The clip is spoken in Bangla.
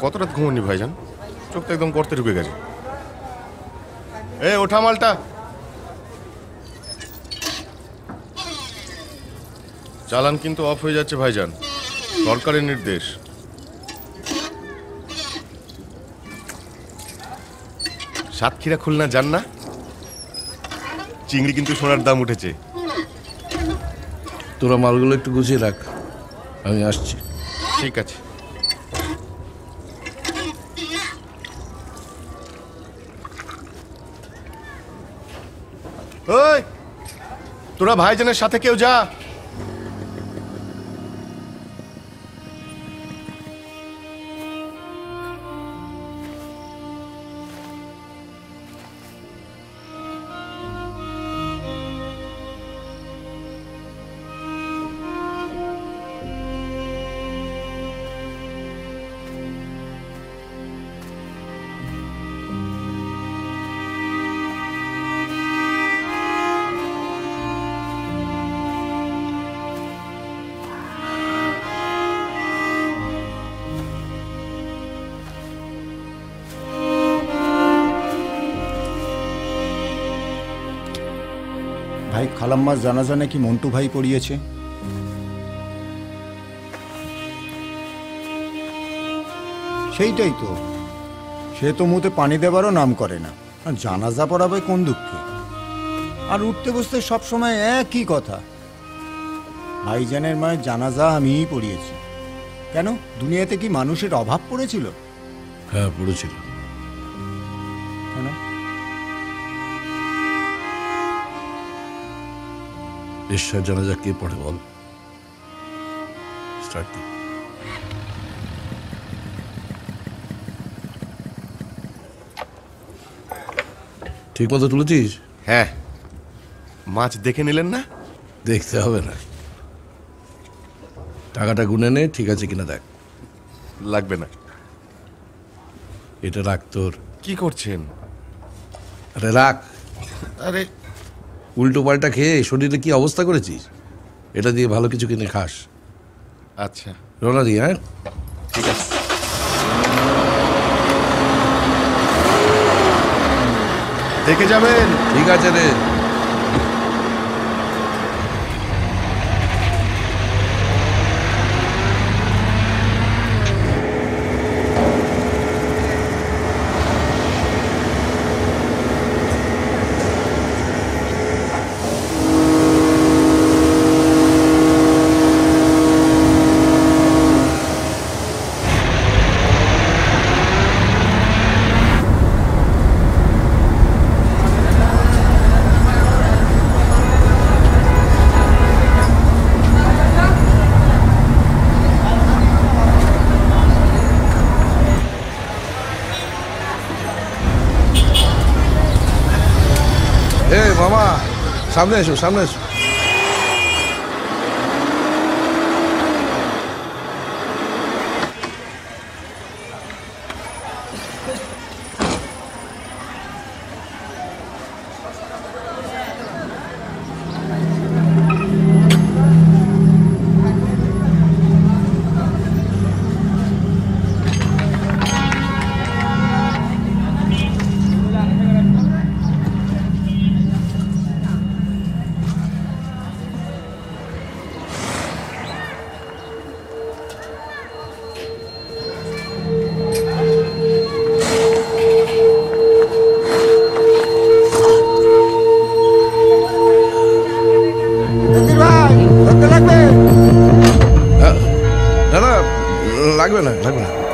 কত রাত ঘুমোনি ভাইজান? চোখ তো একদম গর্তে ঢুকে গেছে। ওঠা মালটা। চালান কিন্তু অফ হয়ে যাচ্ছে ভাইজান, সরকারের নির্দেশ। সাতক্ষীরা খুলনা যান না? চিংড়ি কিন্তু সোনার দাম উঠেছে। তোরা মালগুলো একটু গুছিয়ে রাখ, আমি আসছি। ঠিক আছে। ওই তোরা ভাইজানের সাথে কেউ যা। ভাই খালাম্মার জানাজা নাকি মন্টু ভাই পড়িয়েছে। সেইটাই তো, সে তো মুতে পানি দেবারও নাম করে না, জানাজা পড়াবে কোন দুঃখে। আর উঠতে বসতে সবসময় একই কথা, ভাইজানের মায়ের জানাজা আমিই পড়িয়েছি। কেন, দুনিয়াতে কি মানুষের অভাব পড়েছিল? হ্যাঁ পড়েছিল। কেন? ঈশ্বর জানাজা কে পড়ে বল? স্টার্ট। ঠিক মতো তুলেছিস? হ্যাঁ। মাছ দেখে নিলেন না? দেখতে হবে না, টাকাটা গুনে নে, ঠিক আছে কিনা দেখ। লাগবে না। এটা রাখ তোর। কি করছেন? আরে রাখ। আরে উল্টো পাল্টা খেয়ে শরীরে কি অবস্থা করেছিস, এটা দিয়ে ভালো কিছু কিনে খাস। আচ্ছা রওনা দি। হ্যাঁ ঠিক আছে। দেখে যাবেন। ঠিক আছে রে। মামা সামনে এসো, সামনে এসো। লাগবে না, লাগবে না।